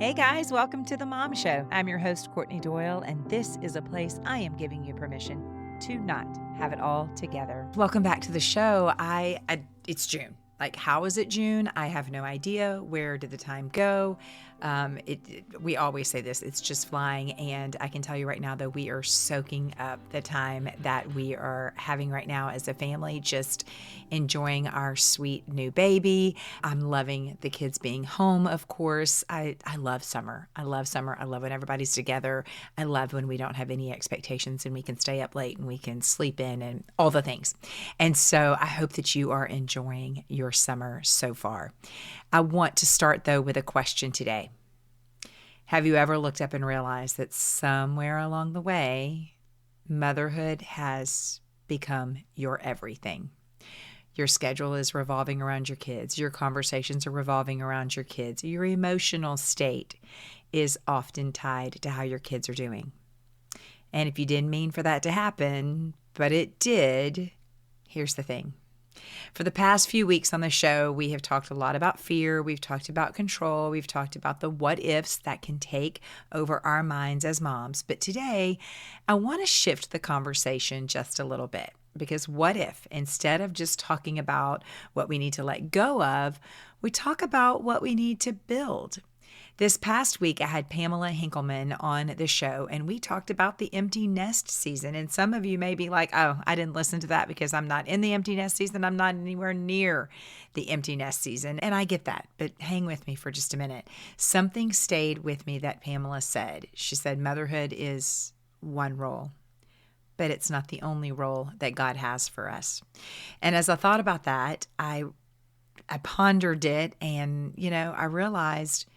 Hey guys, welcome to the Mom Show. I'm your host, Courtney Doyle, and this is a place I am giving you permission to not have it all together. Welcome back to the show. It's June. Like, how is it June? I have no idea. Where did the time go? We always say this, it's just flying. And I can tell you right now, though, we are soaking up the time that we are having right now as a family, just enjoying our sweet new baby. I'm loving the kids being home, of course. I love summer. I love summer. I love when everybody's together. I love when we don't have any expectations and we can stay up late and we can sleep in and all the things. And so I hope that you are enjoying your summer so far. I want to start, though, with a question today. Have you ever looked up and realized that somewhere along the way, motherhood has become your everything? Your schedule is revolving around your kids. Your conversations are revolving around your kids. Your emotional state is often tied to how your kids are doing. And if you didn't mean for that to happen, but it did, here's the thing. For the past few weeks on the show, we have talked a lot about fear. We've talked about control. We've talked about the what ifs that can take over our minds as moms. But today, I want to shift the conversation just a little bit. Because what if, instead of just talking about what we need to let go of, we talk about what we need to build? This past week, I had Pamela Hinkleman on the show, and we talked about the empty nest season. And some of you may be like, oh, I didn't listen to that because I'm not in the empty nest season. I'm not anywhere near the empty nest season. And I get that, but hang with me for just a minute. Something stayed with me that Pamela said. She said, motherhood is one role, but it's not the only role that God has for us. And as I thought about that, I pondered it, and, I realized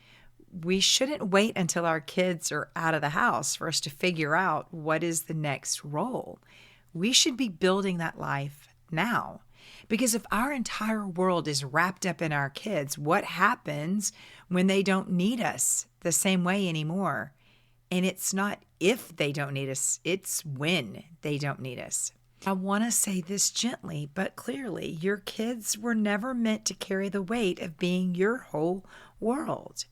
we shouldn't wait until our kids are out of the house for us to figure out what is the next role. We should be building that life now. Because if our entire world is wrapped up in our kids, what happens when they don't need us the same way anymore? And it's not if they don't need us, it's when they don't need us. I want to say this gently, but clearly, your kids were never meant to carry the weight of being your whole world.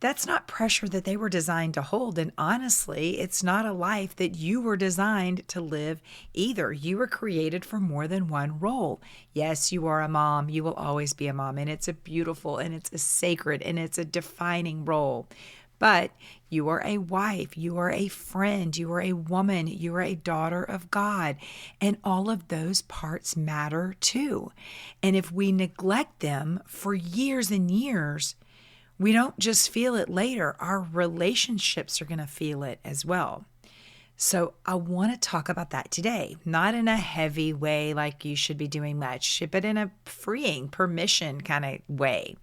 That's not pressure that they were designed to hold. And honestly, it's not a life that you were designed to live either. You were created for more than one role. Yes, you are a mom. You will always be a mom. And it's a beautiful and it's a sacred and it's a defining role. But you are a wife, you are a friend, you are a woman, you are a daughter of God. And all of those parts matter too. And if we neglect them for years and years, we don't just feel it later. Our relationships are going to feel it as well. So I want to talk about that today, not in a heavy way like you should be doing much, but in a freeing permission kind of way.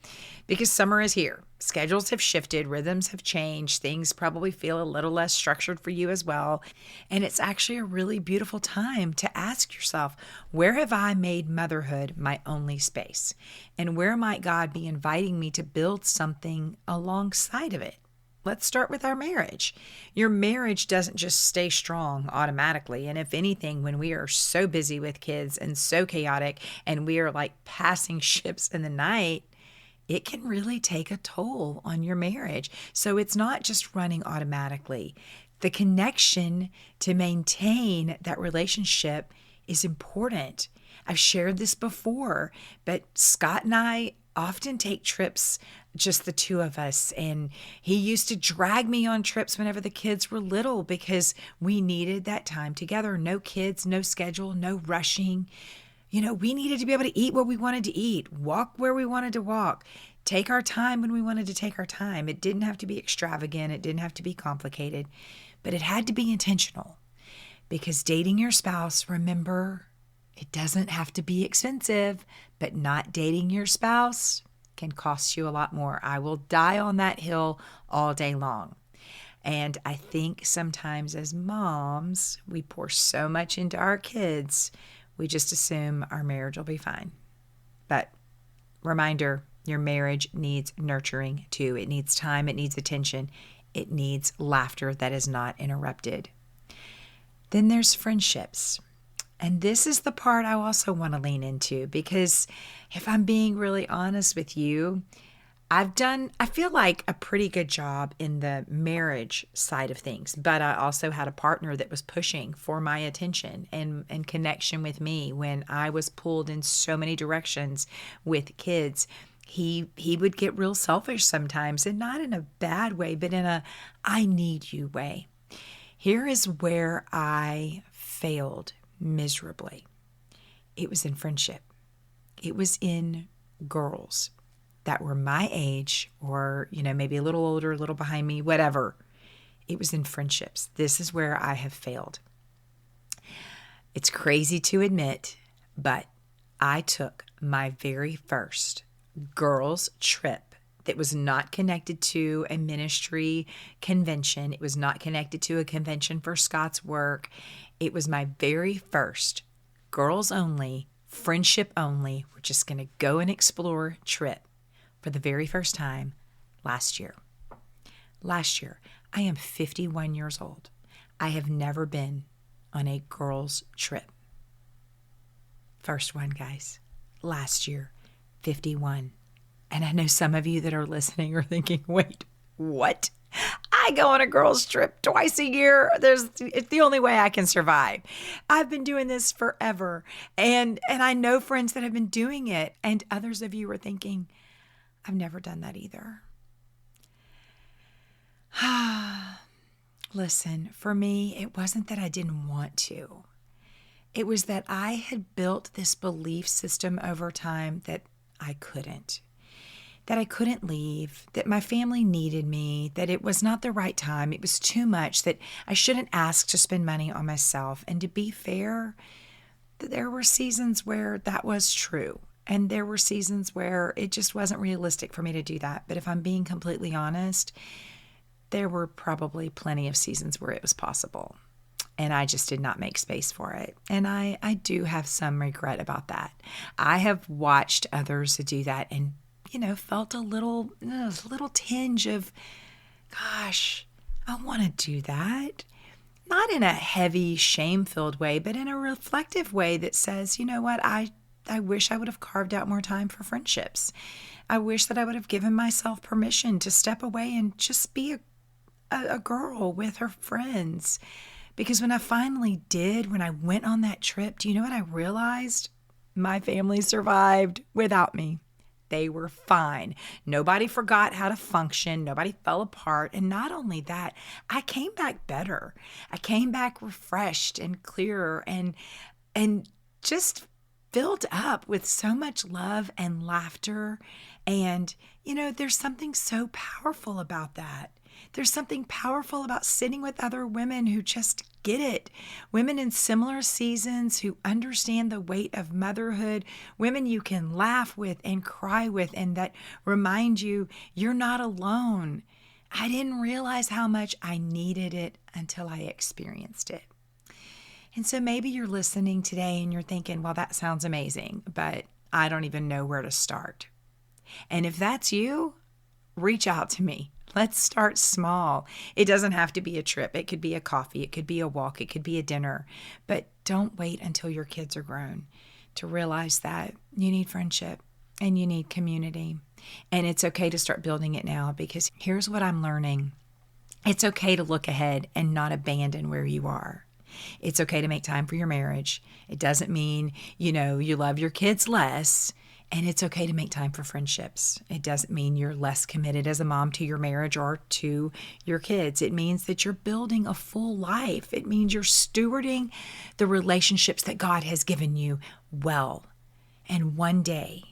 Because summer is here. Schedules have shifted, rhythms have changed, things probably feel a little less structured for you as well. And it's actually a really beautiful time to ask yourself, where have I made motherhood my only space? And where might God be inviting me to build something alongside of it? Let's start with our marriage. Your marriage doesn't just stay strong automatically. And if anything, when we are so busy with kids and so chaotic and we are like passing ships in the night, it can really take a toll on your marriage. So it's not just running automatically. The connection to maintain that relationship is important. I've shared this before, but Scott and I often take trips, just the two of us. And he used to drag me on trips whenever the kids were little because we needed that time together. No kids, no schedule, no rushing. We needed to be able to eat what we wanted to eat, walk where we wanted to walk, take our time when we wanted to take our time. It didn't have to be extravagant. It didn't have to be complicated, but it had to be intentional. Because dating your spouse, remember, it doesn't have to be expensive, but not dating your spouse can cost you a lot more. I will die on that hill all day long. And I think sometimes as moms, we pour so much into our kids, we just assume our marriage will be fine. But reminder, your marriage needs nurturing too. It needs time, it needs attention, it needs laughter that is not interrupted. Then there's friendships. And this is the part I also want to lean into because if I'm being really honest with you, I feel like a pretty good job in the marriage side of things, but I also had a partner that was pushing for my attention and connection with me when I was pulled in so many directions with kids. He would get real selfish sometimes, and not in a bad way, but in a I need you way. Here is where I failed miserably. It was in friendship. It was in girls that were my age or, maybe a little older, a little behind me, whatever. It was in friendships. This is where I have failed. It's crazy to admit, but I took my very first girls' trip that was not connected to a ministry convention. It was not connected to a convention for Scott's work. It was my very first girls only, friendship only. We're just going to go and explore trip for the very first time last year. Last year, I am 51 years old. I have never been on a girls' trip. First one, guys. Last year, 51. And I know some of you that are listening are thinking, wait, what? I go on a girls' trip twice a year. It's the only way I can survive. I've been doing this forever. And I know friends that have been doing it. And others of you are thinking, I've never done that either. Listen, for me, it wasn't that I didn't want to. It was that I had built this belief system over time that I couldn't leave, that my family needed me, that it was not the right time. It was too much, that I shouldn't ask to spend money on myself. And to be fair, there were seasons where that was true. And there were seasons where it just wasn't realistic for me to do that. But if I'm being completely honest, there were probably plenty of seasons where it was possible. And I just did not make space for it. And I do have some regret about that. I have watched others do that and, felt a little tinge of, gosh, I want to do that. Not in a heavy, shame-filled way, but in a reflective way that says, you know what, I wish I would have carved out more time for friendships. I wish that I would have given myself permission to step away and just be a girl with her friends. Because when I finally did, when I went on that trip, do you know what I realized? My family survived without me. They were fine. Nobody forgot how to function. Nobody fell apart. And not only that, I came back better. I came back refreshed and clearer and just filled up with so much love and laughter. And, there's something so powerful about that. There's something powerful about sitting with other women who just get it. Women in similar seasons who understand the weight of motherhood. Women you can laugh with and cry with and that remind you you're not alone. I didn't realize how much I needed it until I experienced it. And so maybe you're listening today and you're thinking, well, that sounds amazing, but I don't even know where to start. And if that's you, reach out to me. Let's start small. It doesn't have to be a trip. It could be a coffee. It could be a walk. It could be a dinner. But don't wait until your kids are grown to realize that you need friendship and you need community. And it's okay to start building it now, because here's what I'm learning. It's okay to look ahead and not abandon where you are. It's okay to make time for your marriage. It doesn't mean, you love your kids less. And it's okay to make time for friendships. It doesn't mean you're less committed as a mom to your marriage or to your kids. It means that you're building a full life. It means you're stewarding the relationships that God has given you well. And one day,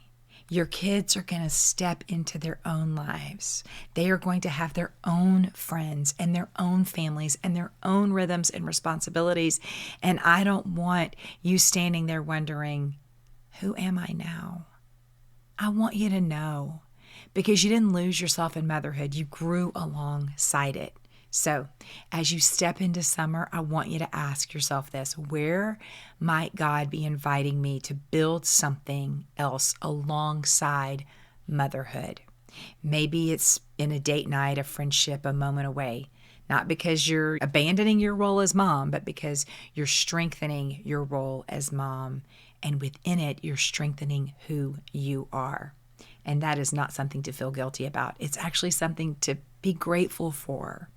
your kids are going to step into their own lives. They are going to have their own friends and their own families and their own rhythms and responsibilities. And I don't want you standing there wondering, who am I now? I want you to know, because you didn't lose yourself in motherhood. You grew alongside it. So as you step into summer, I want you to ask yourself this: where might God be inviting me to build something else alongside motherhood? Maybe it's in a date night, a friendship, a moment away. Not because you're abandoning your role as mom, but because you're strengthening your role as mom. And within it, you're strengthening who you are. And that is not something to feel guilty about. It's actually something to be grateful for.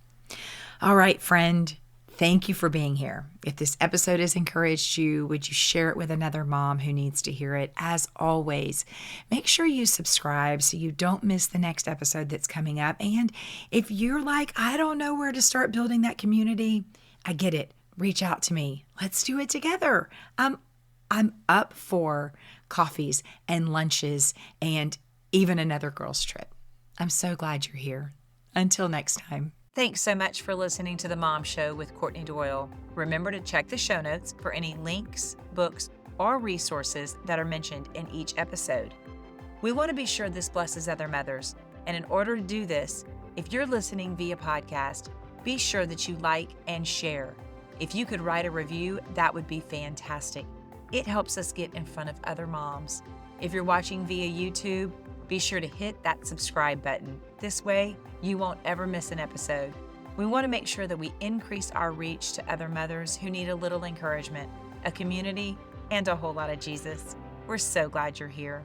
All right, friend, thank you for being here. If this episode has encouraged you, would you share it with another mom who needs to hear it? As always, make sure you subscribe so you don't miss the next episode that's coming up. And if you're like, I don't know where to start building that community, I get it. Reach out to me. Let's do it together. I'm up for coffees and lunches and even another girls' trip. I'm so glad you're here. Until next time. Thanks so much for listening to The Mom Show with Courtney Doyle. Remember to check the show notes for any links, books, or resources that are mentioned in each episode. We want to be sure this blesses other mothers. And in order to do this, if you're listening via podcast, be sure that you like and share. If you could write a review, that would be fantastic. It helps us get in front of other moms. If you're watching via YouTube, be sure to hit that subscribe button. This way, you won't ever miss an episode. We want to make sure that we increase our reach to other mothers who need a little encouragement, a community, and a whole lot of Jesus. We're so glad you're here.